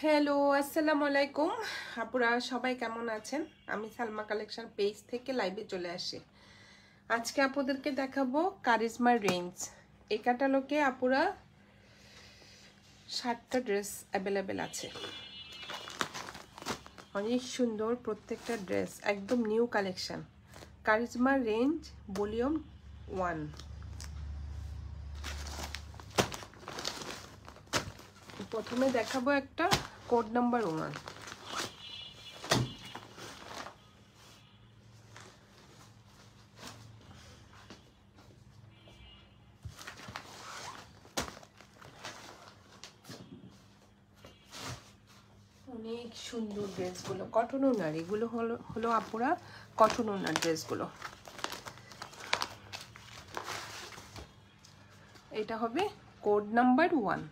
Hello, আসসালামু আলাইকুম। আপুরা সবাই কেমন আছেন? আমি সালমা কালেকশন পেজ থেকে লাইভে চলে আসি। আজকে আপুদেরকে দেখাবো কারিজমা রেঞ্জ। এই ক্যাটালগে আপুরা 60টা ড্রেস অ্যাভেলেবেল আছে। অনেক সুন্দর প্রত্যেকটা ড্রেস, একদম new collection. Charisma range volume 1। প্রথমে দেখাবো একটা কোড নাম্বার 1। অনেক সুন্দর ড্রেসগুলো, কটন ওনার। এগুলো হলো আপুরা কটন ওনার ড্রেসগুলো। এটা হবে কোড নাম্বার 1।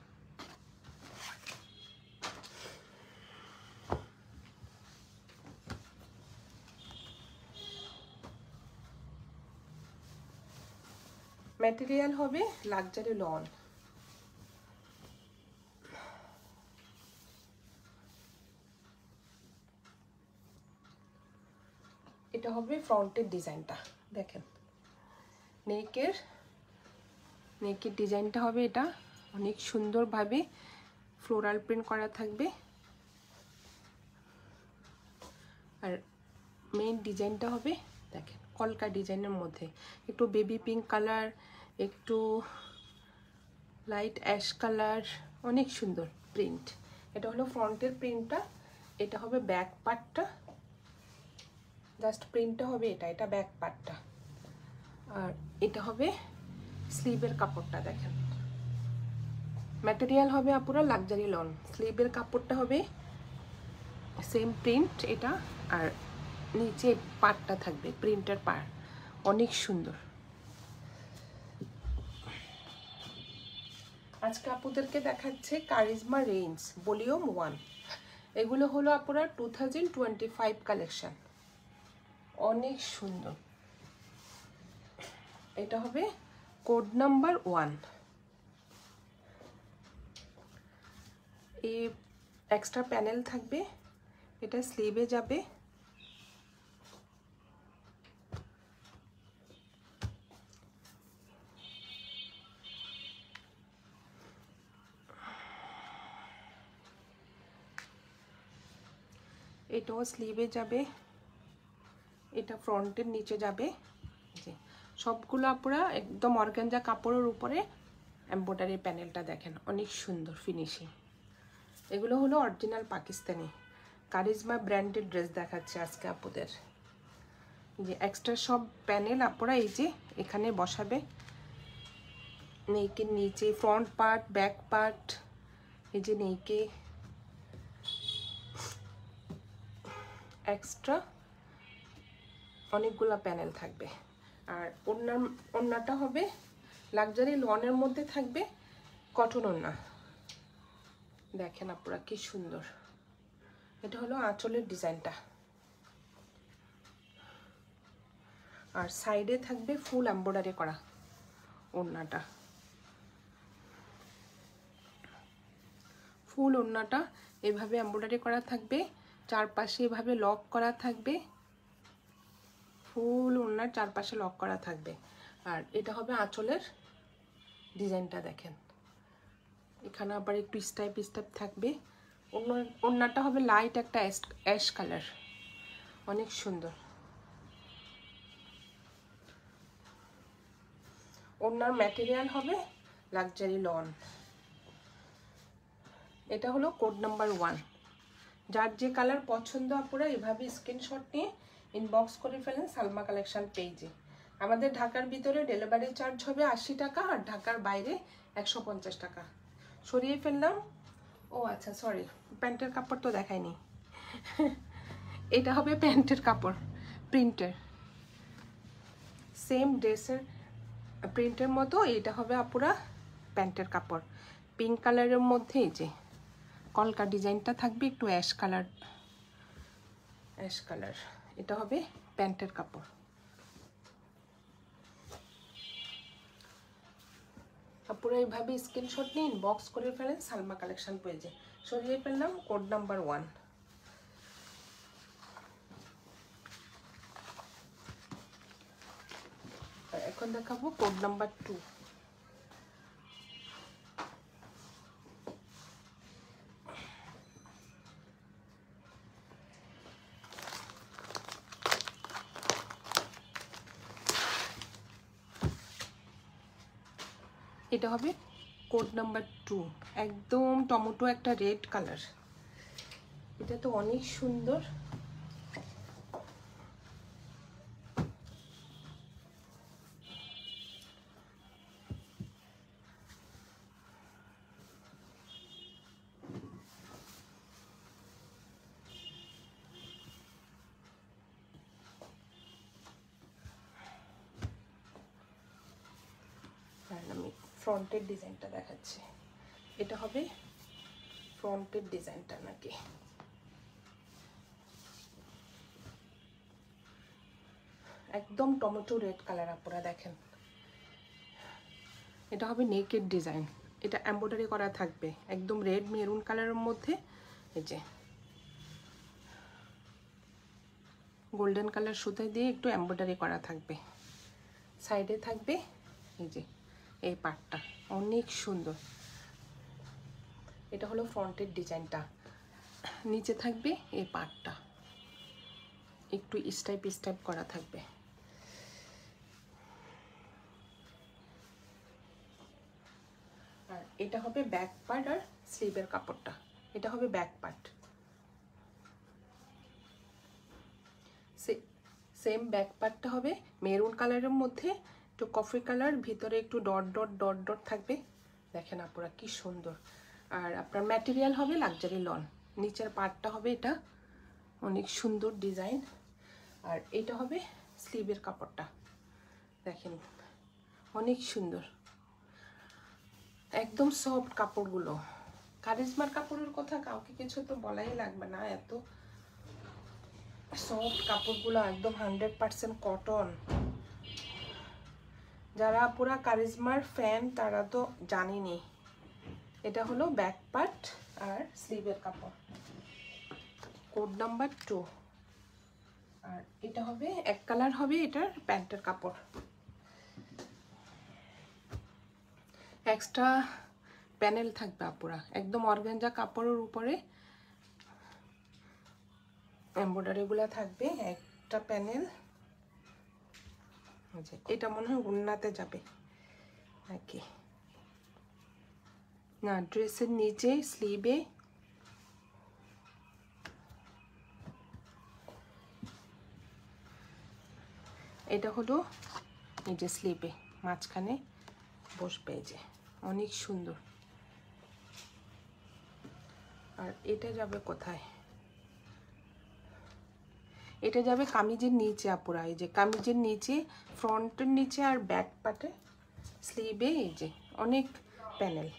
ম্যাটেরিয়াল হবে লাক্সারি লন। এটা হবে ফ্রন্টের ডিজাইনটা, দেখেন। নেকের ডিজাইনটা হবে এটা, অনেক সুন্দরভাবে ফ্লোরাল প্রিন্ট করা থাকবে। আর মেইন ডিজাইনটা হবে দেখেন কলকা ডিজাইনের মধ্যে, একটু বেবি পিঙ্ক কালার, একটু লাইট অ্যাশ কালার, অনেক সুন্দর প্রিন্ট। এটা হলো ফ্রন্টের প্রিন্টটা। এটা হবে ব্যাক পার্টটা, জাস্ট প্রিন্টটা হবে এটা ব্যাক পার্টটা। আর এটা হবে স্লিভের কাপড়টা, দেখেন। ম্যাটেরিয়াল হবে আপুরা লাক্সারি লন। স্লিভের কাপড়টা হবে সেম প্রিন্ট এটা, আর নিচে পার্টটা থাকবে প্রিন্টের পার্ট, অনেক সুন্দর। আজকে আপুদেরকে দেখাচ্ছে কারিজমা রেঞ্জ ভলিউম 1। এগুলো হলো আপুরা 2025 কালেকশন, অনেক সুন্দর। এটা হবে কোড নাম্বার 1। এই এক্সট্রা প্যানেল থাকবে, এটা স্লিভে যাবে। এটাও স্লিভে যাবে, এটা ফ্রন্টের নিচে যাবে। সবগুলো আপনারা একদম অর্গানজা কাপড়ের উপরে এমব্রয়ডারি প্যানেলটা দেখেন, অনেক সুন্দর ফিনিশিং। এগুলো হলো original Pakistani charisma branded dress দেখাচ্ছে আজকে আপুদের। যে এক্সট্রা সব প্যানেল আপনারা এই যে এখানে বসাবে, নেকের নিচে ফ্রন্ট পার্ট, ব্যাক পার্ট, এই যে নেকে এক্সট্রা অনেকগুলো প্যানেল থাকবে। আর ওড়নাটা হবে লাক্সারি লনের মধ্যে থাকবে, কটন ওড়না। দেখেন আপনারা কি সুন্দর। এটা হলো আঁচলের ডিজাইনটা, আর সাইডে থাকবে ফুল এমব্রয়ডারি করা ওড়নাটা। ফুল ওড়নাটা এভাবে এমব্রয়ডারি করা থাকবে, চারপাশে এভাবে লক করা থাকবে, ফুল ওড়নার চারপাশে লক করা থাকবে। আর এটা হবে আঁচলের ডিজাইনটা, দেখেন। এখানে আবার একটু স্টাইপ থাকবে। ওড়নাটা হবে লাইট একটা অ্যাশ কালার, অনেক সুন্দর। ওড়নার ম্যাটেরিয়াল হবে লাক্সারি লন। এটা হলো কোড নাম্বার 1। যার যে কালার পছন্দ আপনারা এভাবে স্ক্রিনশট নিয়ে ইনবক্স করে ফেলেন সালমা কালেকশন পেজে। আমাদের ঢাকার ভিতরে ডেলিভারি চার্জ হবে 80 টাকা, আর ঢাকার বাইরে 150 টাকা। সরিয়ে ফেললাম। ও আচ্ছা, সরি, প্যান্টের কাপড় তো দেখায়নি। এটা হবে প্যান্টের কাপড়, প্রিন্টের, সেম ড্রেসের প্রিন্টের মতো। এটা হবে আপুরা প্যান্টের কাপড়, পিঙ্ক কালারের মধ্যে এই যে কলকা ডিজাইনটা থাকবে, একটু অ্যাশ কালার। এটা হবে প্যান্টের কাপড়। আপুরা এইভাবে স্ক্রিনশট নিয়ে ইনবক্স করে ফেলেন সালমা কালেকশন পেজে। সরিয়ে ফেললাম। Code number 1। এখন দেখাবো কোড নাম্বার 2। এটা হবে কোড নাম্বার 2, একদম টমেটো একটা রেড কালার। এটা তো অনেক সুন্দর। আমি ফ্রন্টের ডিজাইনটা দেখাচ্ছি। এটা হবে ফ্রন্টের ডিজাইনটা নাকি, একদম টমেটো রেড কালার আপনারা দেখেন। এটা হবে নেকের ডিজাইন। এটা এমব্রয়ডারি করা থাকবে একদম রেড মেরুন কালারের মধ্যে। এই যে গোল্ডেন কালার সুতো দিয়ে একটু এমব্রয়ডারি করা থাকবে। সাইডে থাকবে এই যে এই পার্টটা, অনেক সুন্দর। এটা হলো ফ্রন্টের ডিজাইনটা। নিচে থাকবে এই পার্টটা, একটু স্টাইপ স্টাইপ করা থাকবে। আর এটা হবে ব্যাক পার্ট আর স্লিভের কাপড়টা। এটা হবে ব্যাক পার্ট, সেম ব্যাক পার্টটা হবে মেরুন কালারের মধ্যে একটু কফি কালার, ভিতরে একটু ডট ডট ডট ডট থাকবে। দেখেন আপনারা কি সুন্দর। আর আপনার ম্যাটেরিয়াল হবে লাক্সারি লন। নিচের পার্টটা হবে এটা, অনেক সুন্দর ডিজাইন। আর এটা হবে স্লিভের কাপড়টা, দেখেন অনেক সুন্দর, একদম সফট কাপড়গুলো। কারিজমার কাপড়ের কথা কাউকে কিছু তো বলাই লাগবে না, এত সফট কাপড়গুলো, একদম 100% কটন। যারা পুরা কারিজমার ফ্যান তারা তো জানেনি। এটা হলো ব্যাক পার্ট আর স্লিভের কাপড়, কোড নাম্বার 2। আর এটা হবে এক কালার হবে এটার প্যান্টের কাপড়। এক্সট্রা প্যানেল থাকবে আপুরা, একদম অর্গানজা কাপড়ের উপরে এমব্রয়ডারিগুলো থাকবে, একটা প্যানেল। এটা মনে হয় উন্নাতে যাবে নাকি না, ড্রেসের নিচে স্লিভে। এটা হলো এই যে স্লিভে মাঝখানে বসবে, এই যে অনেক সুন্দর। আর এটা যাবে কোথায়, এটা যাবে কামিজের নিচে আপুরা। এই যে কামিজের নিচে, ফ্রন্টের নিচে আর ব্যাক পার্টে স্লিভে এই যে অনেক প্যানেল।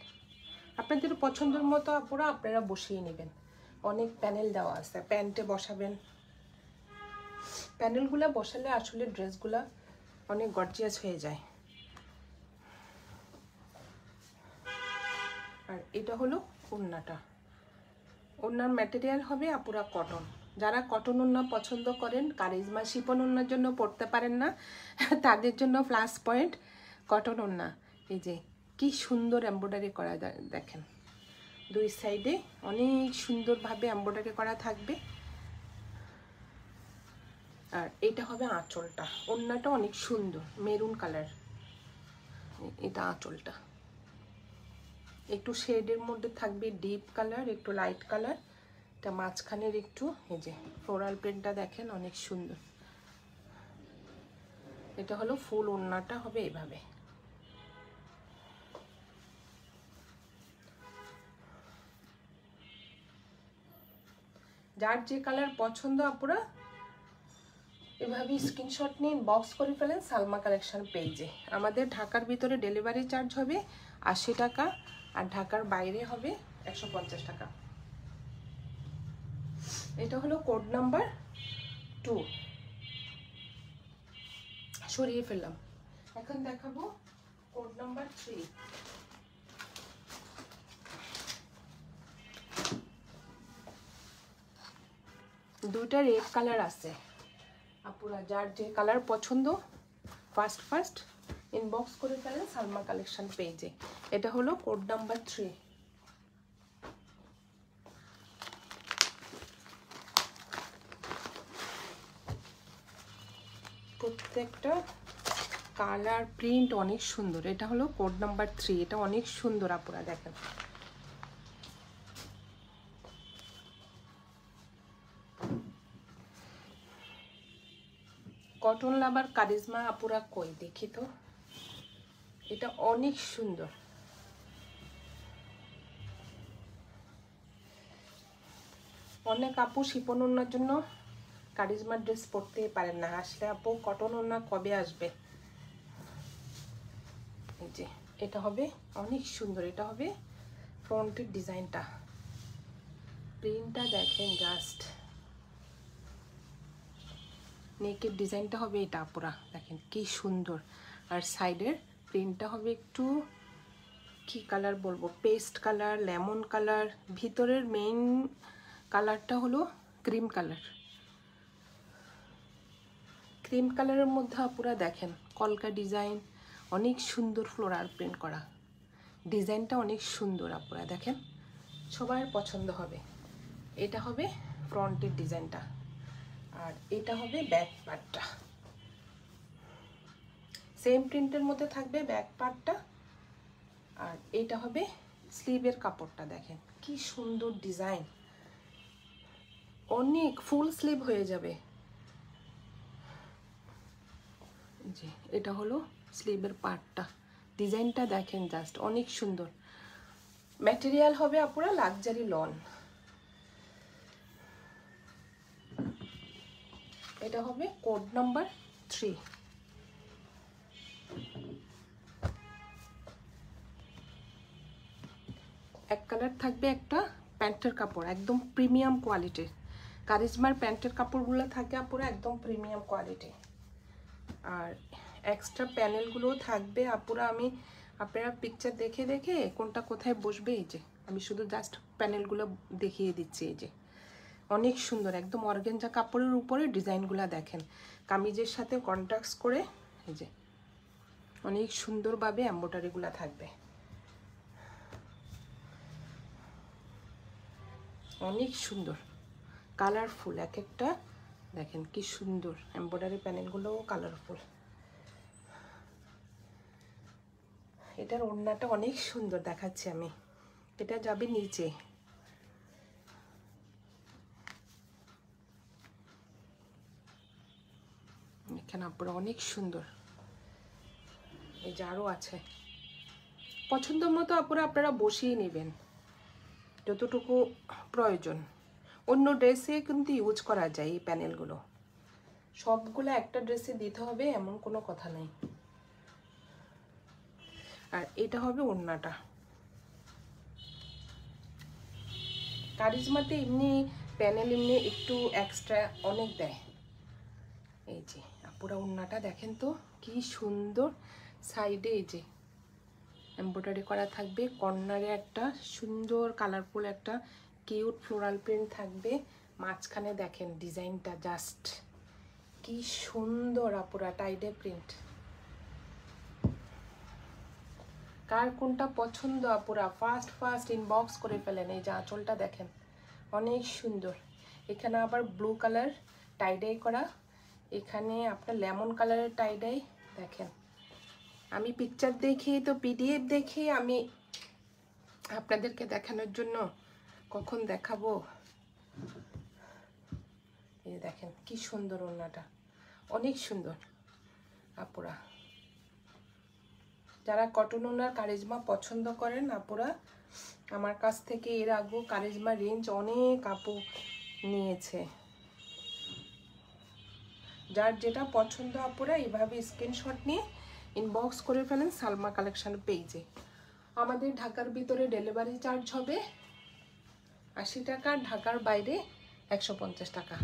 আপনাদের পছন্দের মতো আপুরা আপনারা বসিয়ে নেবেন, অনেক প্যানেল দেওয়া আছে, প্যান্টে বসাবেন। প্যানেলগুলো বসালে আসলে ড্রেসগুলা অনেক গর্জিয়াস হয়ে যায়। আর এটা হলো ওড়নাটা। ওড়নার ম্যাটেরিয়াল হবে আপুরা কটন। যারা কটন ওড়না পছন্দ করেন, কারিজমা শিফন ওড়নার জন্য পরতে পারেন না, তাদের জন্য প্লাস পয়েন্ট কটন ওড়না। এই যে কি সুন্দর এমব্রয়ডারি করা, দেখেন দুই সাইডে অনেক সুন্দরভাবে এমব্রয়ডারি করা থাকবে। আর এটা হবে আঁচলটা। ওড়নাটা অনেক সুন্দর মেরুন কালার, এটা আঁচলটা একটু শেডের মধ্যে থাকবে, ডিপ কালার একটু লাইট কালার। এটা মাঝখানের একটু এই যে ফ্লোরাল প্রিন্টটা দেখেন অনেক সুন্দর। এটা হলো ফুল ওড়নাটা হবে এভাবে। যার যে কালার পছন্দ আপুরা এভাবে স্ক্রিনশট নিন, বক্স করে ফেলেন সালমা কালেকশন পেজে। আমাদের ঢাকার ভিতরে ডেলিভারি চার্জ হবে 80 টাকা, আর ঢাকার বাইরে হবে 150 টাকা। এটা হলো কোড নাম্বার 2, সরিয়ে ফেললাম। এখন দেখাবো কোড নাম্বার 3। দুইটা রেড কালার আছে আপুরা, যার যে কালার পছন্দ ফার্স্ট ইনবক্স করে ফেলেন সালমা কালেকশন পেজে। এটা হলো কোড নাম্বার 3। প্রত্যেকটা কালার প্রিন্ট অনেক সুন্দর। এটা হলো কোড নাম্বার 3, এটা অনেক সুন্দর আপুরা দেখেন। কটন লাভার কারিজমা আপুরা কই দেখি তো, এটা অনেক সুন্দর। অনেক আপু শিপন ওড়নার জন্য কারিজমার ড্রেস পরতেই পারেন না, আসলে আপু কটন ওড়না কবে আসবে। এই যে এটা হবে অনেক সুন্দর, এটা হবে ফ্রন্টের ডিজাইনটা, প্রিন্টটা দেখেন জাস্ট। নেকের ডিজাইনটা হবে এটা আপুরা দেখেন কি সুন্দর, আর সাইডের প্রিন্টটা হবে একটু কি কালার বলবো, পেস্ট কালার, লেমন কালার, ভিতরের মেইন কালারটা হলো ক্রিম কালার। ক্রিম কালারের মধ্যে আপুরা দেখেন কলকা ডিজাইন, অনেক সুন্দর ফ্লোরাল প্রিন্ট করা, ডিজাইনটা অনেক সুন্দর আপুরা দেখেন, সবার পছন্দ হবে। এটা হবে ফ্রন্টের ডিজাইনটা, আর এটা হবে ব্যাক পার্টটা, সেম প্রিন্টের মধ্যে থাকবে ব্যাক পার্টটা। আর এটা হবে স্লিভের কাপড়টা দেখেন কি সুন্দর ডিজাইন, অনেক ফুল স্লিভ হয়ে যাবে। জি এটা হলো স্লিভের পার্টটা, ডিজাইনটা দেখেন জাস্ট অনেক সুন্দর। ম্যাটেরিয়াল হবে আপুরা লাক্সারি লন। এটা হবে কোড নাম্বার 3। এক কালার থাকবে একটা প্যান্টের কাপড় একদম প্রিমিয়াম কোয়ালিটির, কারিজমার প্যান্টের কাপড়গুলো থাকে আপুরা একদম প্রিমিয়াম কোয়ালিটি। আর এক্সট্রা প্যানেলগুলোও থাকবে আপুরা, আমি আপনারা পিকচার দেখে দেখে কোনটা কোথায় বসবে এই যে আমি শুধু জাস্ট প্যানেলগুলো দেখিয়ে দিচ্ছি। এই যে অনেক সুন্দর একদম অর্গানজা কাপড়ের উপরে ডিজাইনগুলো দেখেন, কামিজের সাথে কন্ট্রাস্ট করে এই যে অনেক সুন্দরভাবে এমব্রয়ডারিগুলো থাকবে, অনেক সুন্দর কালারফুল। এক একটা দেখেন কি সুন্দর এমব্রয়ডারি প্যানেলগুলোও কালারফুল। এটার ওড়নাটা অনেক সুন্দর দেখাচ্ছি আমি, এটা যাবে নিচে। এখানে আপনারা অনেক সুন্দর, এই যে আরও আছে, পছন্দ মতো আপনারা বসিয়ে নেবেন যতটুকু প্রয়োজন। অন্য ড্রেসে কিন্তু ইউজ করা যায় এই প্যানেলগুলো, সবগুলো একটা ড্রেসে দিতে হবে এমন কোনো কথা নেই। আর এটা হবে ওড়নাটা। কারিজমাতে এমনি প্যানেল এমনি একটু এক্সট্রা অনেক দেয়। এই যে পুরো ওড়নাটা দেখেন তো কি সুন্দর, সাইডে এই যে এমব্রয়ডারি করা থাকবে, কর্নারে একটা সুন্দর কালারফুল একটা কিউট ফ্লোরাল প্রিন্ট থাকবে, মাঝখানে দেখেন ডিজাইনটা জাস্ট কি সুন্দর আপুরা টাইডে প্রিন্ট। কার কোনটা পছন্দ আপুরা ফার্স্ট ইনবক্স করে ফেলেন। এই যে আঁচলটা দেখেন অনেক সুন্দর, এখানে আবার ব্লু কালার টাইডাই করা, এখানে আপনার লেমন কালারের টাইডাই দেখেন। আমি পিকচার দেখি তো পিডিএফ দেখে আমি আপনাদেরকে দেখানোর জন্য কখন দেখাবো। এই দেখেন কি সুন্দর ওড়নাটা, অনেক সুন্দর আপুরা। যারা কটন ওড়নার কারিজমা পছন্দ করেন আপুরা, আমার কাছ থেকে এর আগেও কারিজমা রেঞ্জ অনেক আপু নিয়েছে। যার যেটা পছন্দ আপুরা এইভাবে স্ক্রিনশট নিয়ে ইনবক্স করে ফেলেন সালমা কালেকশন পেজে। আমাদের ঢাকার ভিতরে ডেলিভারি চার্জ হবে 80 টাকা, ঢাকার বাইরে 150 টাকা।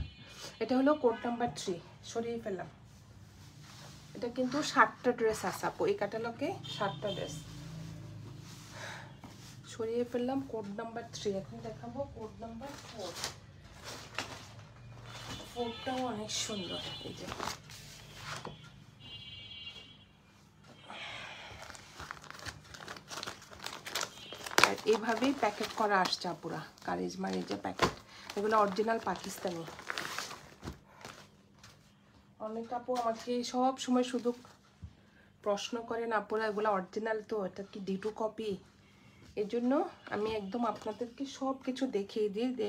এটা হলো কোড নাম্বার 3, সরিয়ে ফেললাম। এটা কিন্তু 7টা ড্রেস আছে আপু, এই ক্যাটালগে 7টা ড্রেস সরিয়ে ফেললাম। কোড নাম্বার 3, এখন দেখাবো কোড নাম্বার 4। ফোরটাও অনেক সুন্দর। এই যে আর এভাবেই প্যাকেট করা আসছে আপুরা, কারিজমার এই যে প্যাকেট, এগুলো অরিজিনাল পাকিস্তানি। অনেক আপু আমাকে সব সময় শুধু প্রশ্ন করেন, আপুরা এগুলো অরিজিনাল তো, এটা কি ডিটু কপি? এই জন্য আমি একদম আপনাদেরকে সব কিছু দেখিয়ে দিই যে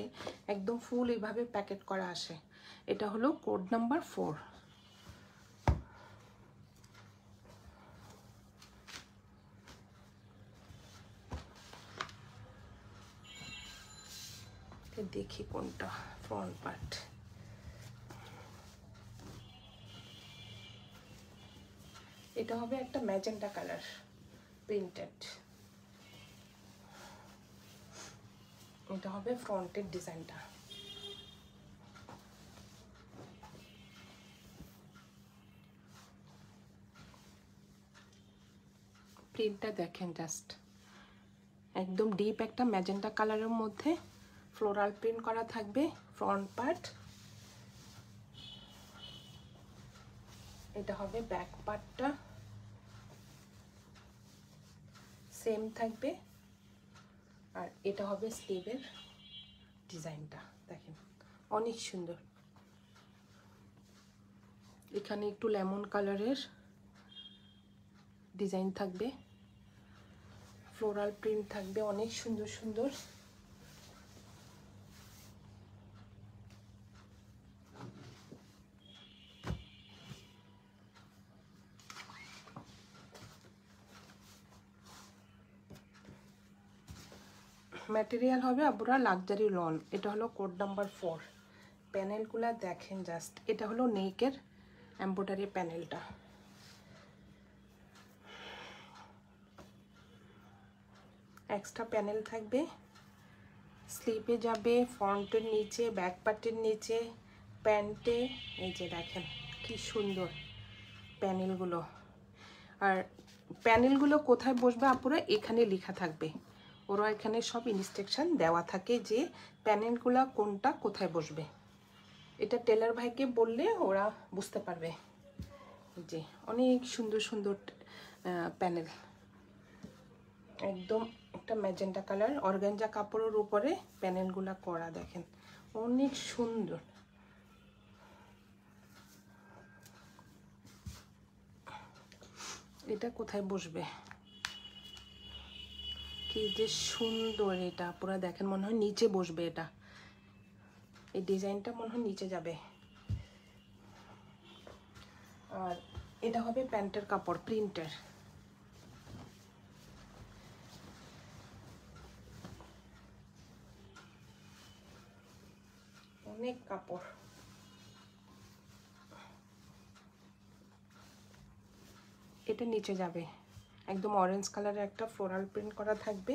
একদম ফুল এইভাবে প্যাকেট করা আসে। এটা হলো কোড নাম্বার 4। দেখি কোনটা ফ্রন্ট পার্ট। এটা হবে একটা ম্যাজেন্টা কালার প্রিন্টেড। এটা হবে ফ্রন্টের ডিজাইনটা। প্রিন্টটা দেখেন জাস্ট, একদম ডিপ একটা ম্যাজেন্টা কালারের মধ্যে ফ্লোরাল প্রিন্ট করা থাকবে ফ্রন্ট পার্ট। এটা হবে ব্যাক পার্টটা, সেম থাকবে। আর এটা হবে স্লিভের ডিজাইনটা, দেখেন অনেক সুন্দর। এখানে একটু লেমন কালারের ডিজাইন থাকবে, ফ্লোরাল প্রিন্ট থাকবে, অনেক সুন্দর সুন্দর। ম্যাটেরিয়াল হবে আপুরা লাক্সারি লন। এটা হলো কোড নাম্বার 4। প্যানেলগুলো দেখেন জাস্ট, এটা হলো নেকের এমব্রয়ডারি প্যানেলটা। এক্সট্রা প্যানেল থাকবে, স্লিপে যাবে, ফ্রন্টের নিচে, ব্যাক পার্টের নিচে, প্যান্টে। এই যে দেখেন কি সুন্দর প্যানেলগুলো। আর প্যানেলগুলো কোথায় বসবে আপুরা এখানে লেখা থাকবে, ওরা এখানে সব ইনস্ট্রাকশন দেওয়া থাকে যে প্যানেলগুলো কোনটা কোথায় বসবে। এটা টেলার ভাইকে বললে ওরা বুঝতে পারবে। যে অনেক সুন্দর সুন্দর প্যানেল, একদম একটা ম্যাজেন্টা কালার অর্গানজা কাপড়ের উপরে প্যানেলগুলো করা, দেখেন অনেক সুন্দর। এটা কোথায় বসবে, কি যে সুন্দর এটা পুরো দেখেন, মনে হয় নিচে বসবে। এটা এই ডিজাইনটা মনে হয় নিচে যাবে। আর এটা হবে প্যান্টের কাপড় প্রিন্টের। অনেক কাপড়, এটা নিচে যাবে, একদম অরেঞ্জ কালারের একটা ফ্লোরাল প্রিন্ট করা থাকবে।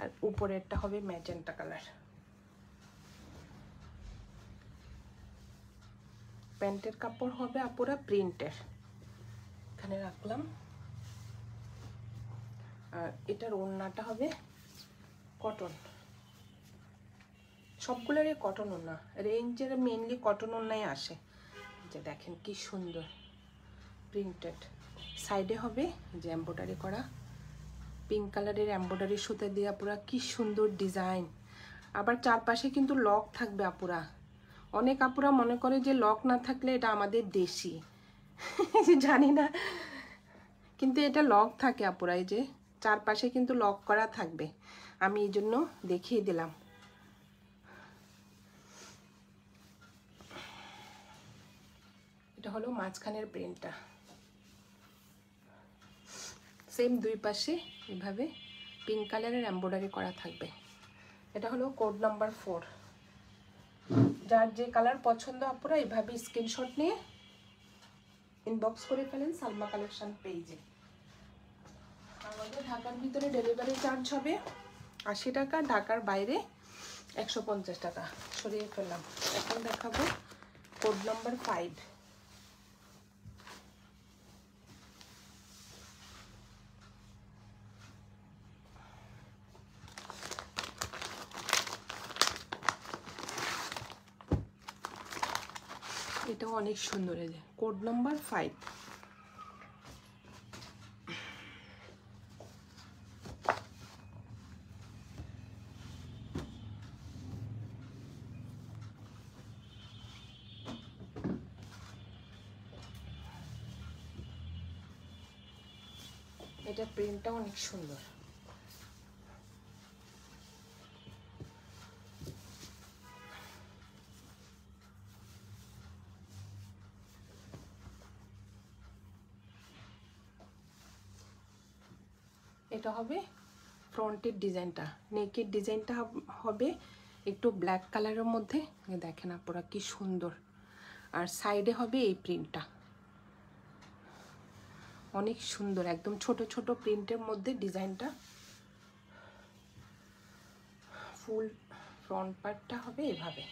আর উপরেরটা হবে ম্যাজেন্টা কালার। প্যান্টের কাপড় হবে আপুরা প্রিন্টের, এখানে রাখলাম। আর এটার ওড়নাটা হবে কটন, সবগুলোরই কটন ওড়না, রেঞ্জের মেনলি কটন ওড়নাই আসে। যে দেখেন কি সুন্দর প্রিন্টেড। সাইডে হবে যে এমব্রয়ডারি করা, পিঙ্ক কালারের এমব্রয়ডারি সুতা দিয়ে আপুরা কি সুন্দর ডিজাইন। আবার চারপাশে কিন্তু লক থাকবে আপুরা। অনেক আপুরা মনে করে যে লক না থাকলে এটা আমাদের দেশি, জানি না, কিন্তু এটা লক থাকে আপুরা। এই যে চারপাশে কিন্তু লক করা থাকবে, আমি এই জন্য দেখিয়ে দিলাম। এটা হলো মাঝখানের প্রিন্টটা, সেম দুই পাশে এভাবে পিঙ্ক কালারের এমব্রয়ডারি করা থাকবে। এটা হলো কোড নাম্বার 4। যার যে কালার পছন্দ আপুরা এইভাবে স্ক্রিনশট নিয়ে ইনবক্স করে ফেলেন সালমা কালেকশন পেজে। আমাদের ঢাকার ভিতরে ডেলিভারি চার্জ হবে 80 টাকা, ঢাকার বাইরে 150 টাকা। সরিয়ে ফেললাম। এখন দেখাবো কোড নাম্বার 5। এটাও অনেক সুন্দর, এই যে কোড নাম্বার 5। এটা প্রিন্টটা অনেক সুন্দর। এটা হবে ফ্রন্টের ডিজাইনটা, নেকের ডিজাইনটা হবে একটু ব্ল্যাক কালারের মধ্যে, দেখেন আপনারা কি সুন্দর। আর সাইডে হবে এই প্রিন্টটা, অনেক সুন্দর, একদম ছোট ছোট প্রিন্টের মধ্যে ডিজাইনটা। ফুল ফ্রন্ট পার্টটা হবে এভাবে,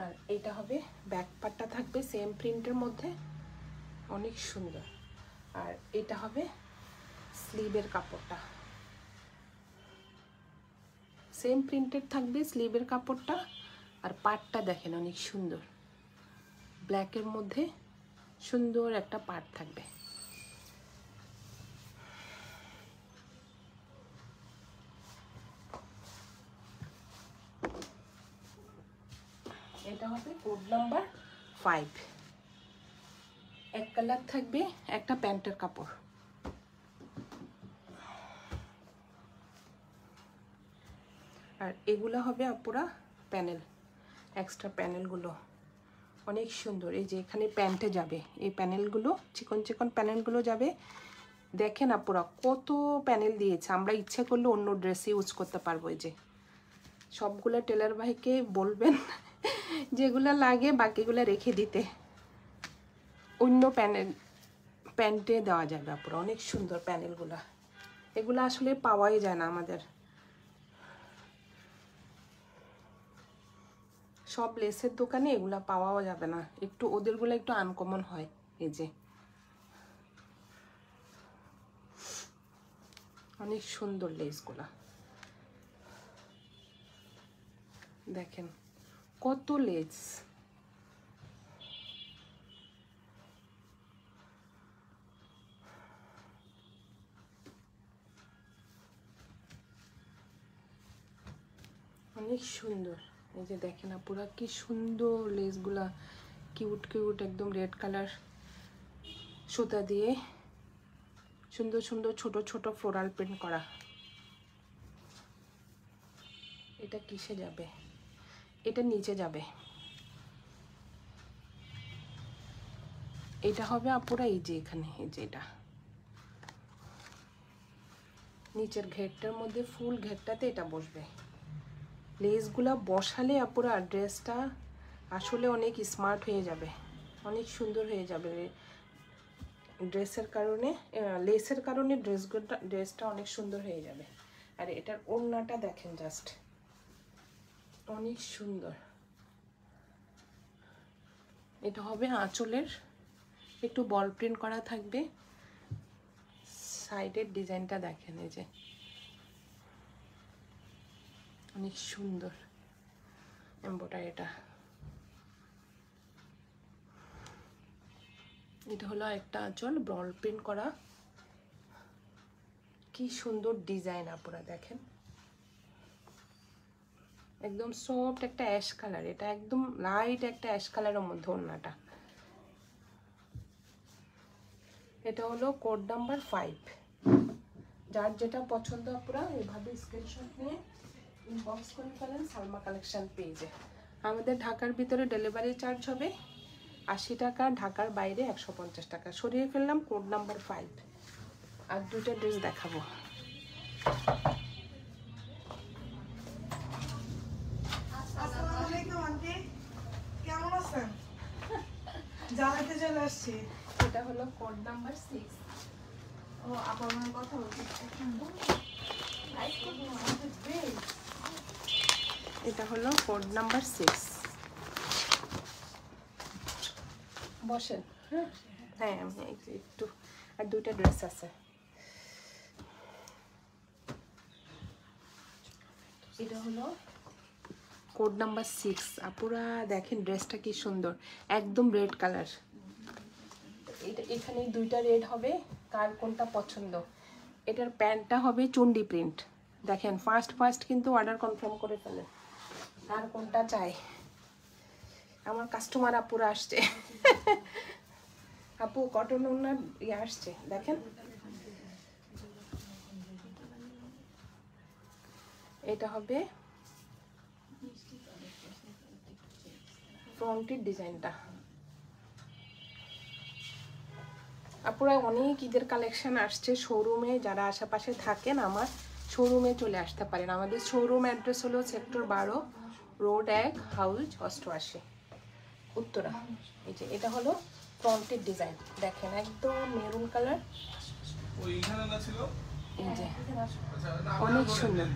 আর এটা হবে ব্যাক পার্টটা থাকবে সেম প্রিন্টের মধ্যে, অনেক সুন্দর। আর এটা হবে স্লিভের কাপড়টা, সেম প্রিন্টেড থাকবে স্লিভের কাপড়টা। আর পাটটা দেখেন অনেক সুন্দর, ব্ল্যাকের মধ্যে সুন্দর একটা পাট থাকবে। এটা হবে কোড নাম্বার 5। এক কালার থাকবে, একটা প্যান্টের কাপড়। আর এগুলো হবে আপুরা প্যানেল, এক্সট্রা প্যানেলগুলো অনেক সুন্দর। এই যে এখানে প্যান্টে যাবে এই প্যানেলগুলো, চিকন চিকন প্যানেলগুলো যাবে। দেখেন আপুরা কত প্যানেল দিয়েছে, আমরা ইচ্ছে করলে অন্য ড্রেস ইউজ করতে পারবো। এই যে সবগুলো টেলার ভাইকে বলবেন যেগুলো লাগে বাকিগুলো রেখে দিতে, অন্য প্যান্টে দেওয়া যাবে আপুরা। অনেক সুন্দর প্যানেলগুলো, এগুলো আসলে পাওয়াই যায় না আমাদের, সব লেসের দোকানে এগুলা পাওয়াও যাবে না, একটু ওদেরগুলো একটু আনকমন হয়। এই যে অনেক সুন্দর লেসগুলা, দেখেন কত লেস। অনেক সুন্দর, এই যে দেখেন আপুরা কি সুন্দর লেসগুলা, কিউট কিউট একদম রেড কালার সুতা দিয়ে সুন্দর সুন্দর ছোট ছোট ফ্লোরাল প্রিন্ট করা। এটা কিসে যাবে? এটা নিচে যাবে। এটা হবে আপুরা এই যে এখানে, এই যে এটা নিচের ঘেরটার মধ্যে, ফুল ঘেরটাতে এটা বসবে। লেসগুলা বসালে আপুরা ড্রেসটা আসলে অনেক স্মার্ট হয়ে যাবে, অনেক সুন্দর হয়ে যাবে। ড্রেসের কারণে, লেসের কারণে ড্রেসটা অনেক সুন্দর হয়ে যাবে। আর এটার ওড়নাটা দেখেন জাস্ট অনেক সুন্দর। এটা হবে আঁচলের, একটু বল প্রিন্ট করা থাকবে। সাইডের ডিজাইনটা দেখেন, এই যে অনেক সুন্দর এমব্রয়ডারিটা। এটা হলো একটা আঁচল বল প্রিন্ট করা, কি সুন্দর ডিজাইন আপনারা দেখেন, একদম সফট একটা অ্যাশ কালার, এটা একদম লাইট একটা অ্যাশ কালারের মধ্যে ওড়নাটা। এটা হলো কোড নাম্বার 5। যার যেটা পছন্দ আপনারা এভাবে স্ক্রিনশট নিয়ে ইনবক্স করে ফেলেন সালমা কালেকশন পেজে। আমাদের ঢাকার ভিতরে ডেলিভারি চার্জ হবে 80 টাকা, ঢাকার বাইরে 150 টাকা। সরিয়ে ফেললাম কোড নাম্বার 5। আর দুটো ড্রেস দেখাবো। কেমন আছেন? জানাতে চলে আসছি। এটা হলো কোড নাম্বার 6। ও আপনার মনে কথা বলছি। এটা হলো কোড নাম্বার 6। বসেন। হ্যাঁ আমি একটু, আর দুইটা ড্রেস আছে। এটা হলো কোড নাম্বার 6। আপুরা দেখেন ড্রেসটা কি সুন্দর, একদম রেড কালার। এটা এখানে দুইটা রেড হবে, কার কোনটা পছন্দ। এটার প্যান্টটা হবে চুন্ডি প্রিন্ট। দেখেন ফার্স্ট কিন্তু অর্ডার কনফার্ম করে ফেলে, আর কোনটা চাই। আমার কাস্টমার আপুরা আসছে। আপু কটন ওনার ইয়ে আসছে দেখেন। এটা হবে ফ্রন্টের ডিজাইনটা। আপুরা অনেক ঈদের কালেকশন আসছে শোরুমে, যারা আশেপাশে থাকেন আমার শোরুমে চলে আসতে পারেন। আমাদের শোরুম অ্যাড্রেস হলো সেক্টর 12, রোড 1, হাউস 88, উত্তরা। এই যে এটা হলো ফ্রন্টের ডিজাইন, দেখেন একদম মেরুন কালার। এই যে অনেক সুন্দর।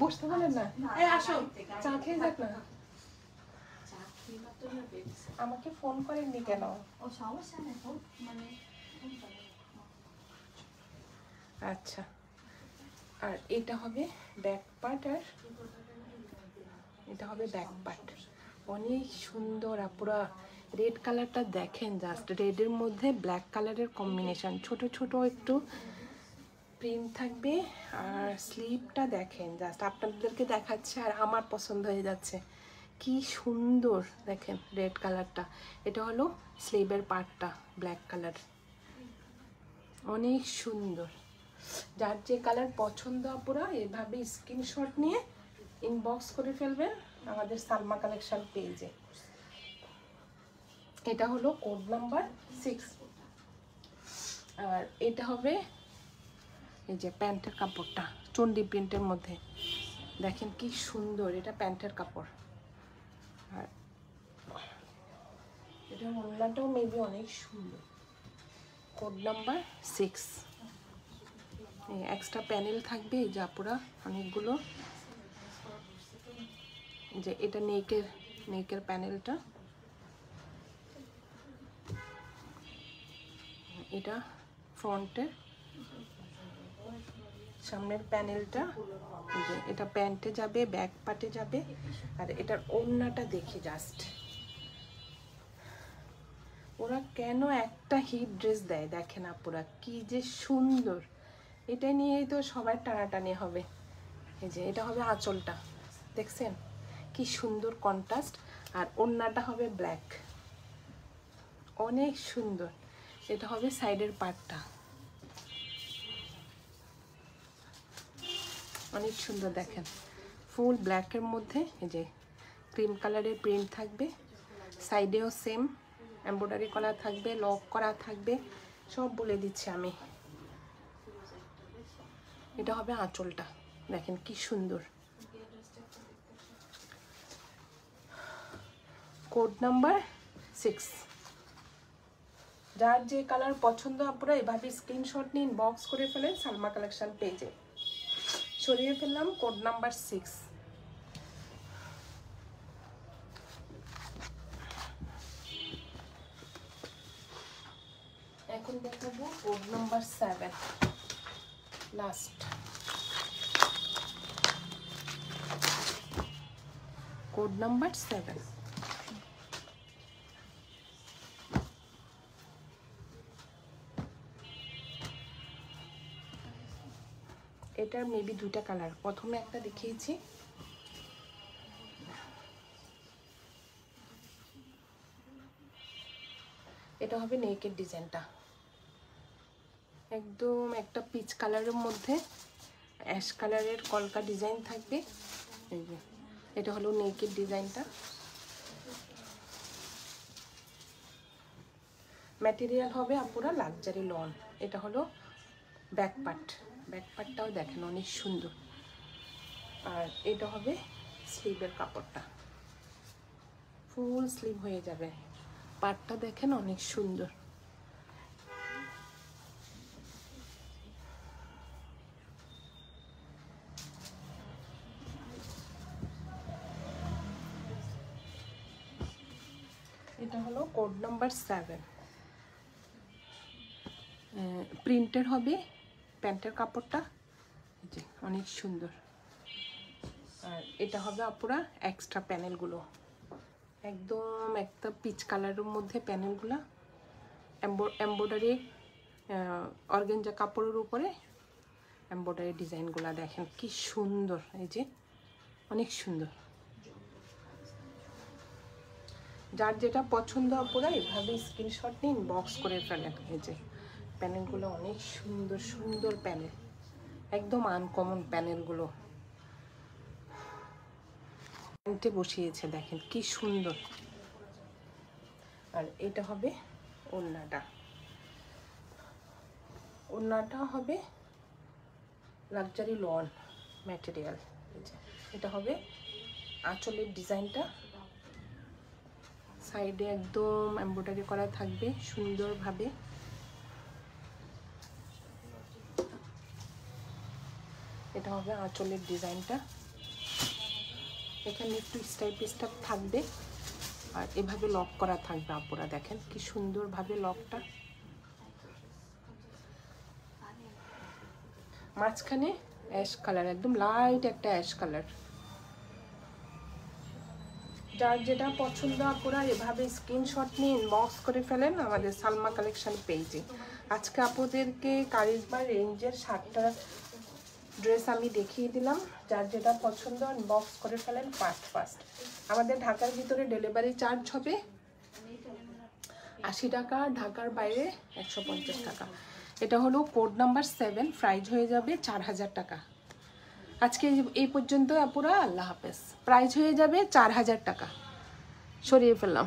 বসতে বলেন না, আসো চা খেয়ে যাক না। আমাকে ফোন করেননি কেন? আচ্ছা, আর এটা হবে ব্যাক পার্ট, আর এটা হবে ব্যাক পার্ট। অনেক সুন্দর আপুরা, রেড কালারটা দেখেন জাস্ট, রেডের মধ্যে ব্ল্যাক কালারের কম্বিনেশন, ছোট ছোট একটু প্রিন্ট থাকবে। আর স্লিভটা দেখেন জাস্ট, আপনাদেরকে দেখাচ্ছে আর আমার পছন্দ হয়ে যাচ্ছে, কি সুন্দর দেখেন রেড কালারটা। এটা হলো স্লিভের পার্টটা ব্ল্যাক কালার, অনেক সুন্দর। যার যে কালার পছন্দ আপুরা এভাবে স্ক্রিনশট নিয়ে ইনবক্স করে ফেলবেন আমাদের সালমা কালেকশন পেজে। এটা হলো কোড নাম্বার 6। আর এটা হবে এই যে প্যান্টের কাপড়টা চন্ডি প্রিন্টের মধ্যে, দেখেন কি সুন্দর, এটা প্যান্টের কাপড়। আর এটা ওড়নাটাও মেবি অনেক সুন্দর। কোড নাম্বার 6, এক্সট্রা প্যানেল থাকবে এই যে আপুরা অনেকগুলো। যে এটা নেকের প্যানেলটা, এটা ফ্রন্টের সামনের প্যানেলটা। যে এটা প্যান্টে যাবে, ব্যাক পার্টে যাবে। আর এটার ওড়নাটা দেখি জাস্ট, ওরা কেন একটা হিট ড্রেস দেয় দেখেন আপুরা, কি যে সুন্দর। এটা নিয়েই তো সবাই টানাটানি হবে। এই যে এটা হবে আঁচলটা, দেখছেন কি সুন্দর কন্ট্রাস্ট। আর ওড়নাটা হবে ব্ল্যাক, অনেক সুন্দর। এটা হবে সাইডের পার্টটা, অনেক সুন্দর দেখেন, ফুল ব্ল্যাকের মধ্যে এই যে ক্রিম কালারের প্রিন্ট থাকবে। সাইডেও সেম এমব্রয়ডারি করা থাকবে, লক করা থাকবে, সব বলে দিচ্ছি আমি। এটা হবে আঁচলটা, দেখেন কি সুন্দর। Code number 6। যার যে কালার পছন্দ আপনারা এভাবে স্ক্রিনশট নিন, বক্স করে ফেলেন সালমা কালেকশন পেজে। সরিয়ে ফেললাম কোড নাম্বার 6। এখন দেখাবো code number 7, last. Code number 7। এটার মেবি দুইটা কালার, প্রথমে একটা দেখিয়েছি। এটা হবে নেকের ডিজাইনটা, একদম একটা পিচ কালারের মধ্যে অ্যাশ কালারের কলকা ডিজাইন থাকবে। এই যে এটা হলো নেকের ডিজাইনটা। ম্যাটেরিয়াল হবে আপুরা লাক্সারি লন। এটা হলো ব্যাক পার্টটাও দেখেন অনেক সুন্দর। আর এটা হবে স্লিভের কাপড়টা, ফুল স্লিভ হয়ে যাবে। পার্টটা দেখেন অনেক সুন্দর। এটা হলো কোড নাম্বার 7। প্রিন্টের হবে প্যান্টের কাপড়টা, যে অনেক সুন্দর। আর এটা হবে আপুরা এক্সট্রা প্যানেলগুলো, একদম একটা পিচ কালারের মধ্যে প্যানেলগুলো, এমব্রয়ডারি অর্গানজা কাপড়ের উপরে এমব্রয়ডারি ডিজাইনগুলো দেখেন কি সুন্দর, এই যে অনেক সুন্দর। যার যেটা পছন্দ আপুরা এভাবে স্ক্রিনশট নিন, বক্স করে ফেলেন। এই যে প্যানেলগুলো অনেক সুন্দর সুন্দর প্যানেল, একদম আনকমন প্যানেলগুলো প্যান্টে বসিয়েছে, দেখেন কি সুন্দর। আর এটা হবে ওড়নাটা, ওড়নাটা হবে লাক্সারি লন ম্যাটেরিয়াল। এটা হবে আঁচলের ডিজাইনটা, সাইডে একদম এমব্রয়ডারি করা থাকবে সুন্দরভাবে। এটা হবে আঁচলের ডিজাইনটা, এখানে একটু স্টাইপ থাকবে আর এভাবে লক করা থাকবে আপুরা, দেখেন কি সুন্দরভাবে লকটা। মাঝখানে অ্যাশ কালার, একদম লাইট একটা অ্যাশ কালার। যার যেটা পছন্দ আপুরা এভাবে স্ক্রিনশট নিয়ে ইনবক্স করে ফেলেন আমাদের সালমা কালেকশন পেজে। আজকে আপুদেরকে কারিজমা রেঞ্জের 7টা ড্রেস আমি দেখিয়ে দিলাম, যার যেটা পছন্দ ইনবক্স করে ফেলেন ফার্স্ট। আমাদের ঢাকার ভিতরে ডেলিভারি চার্জ হবে 80 টাকা, ঢাকার বাইরে 150 টাকা। এটা হলো কোড নাম্বার 7, প্রাইস হয়ে যাবে 4000 টাকা। আজকে এই পর্যন্ত আপুরা, আল্লাহ হাফেজ। প্রাইস হয়ে যাবে 4000 টাকা, সরিয়ে ফেললাম।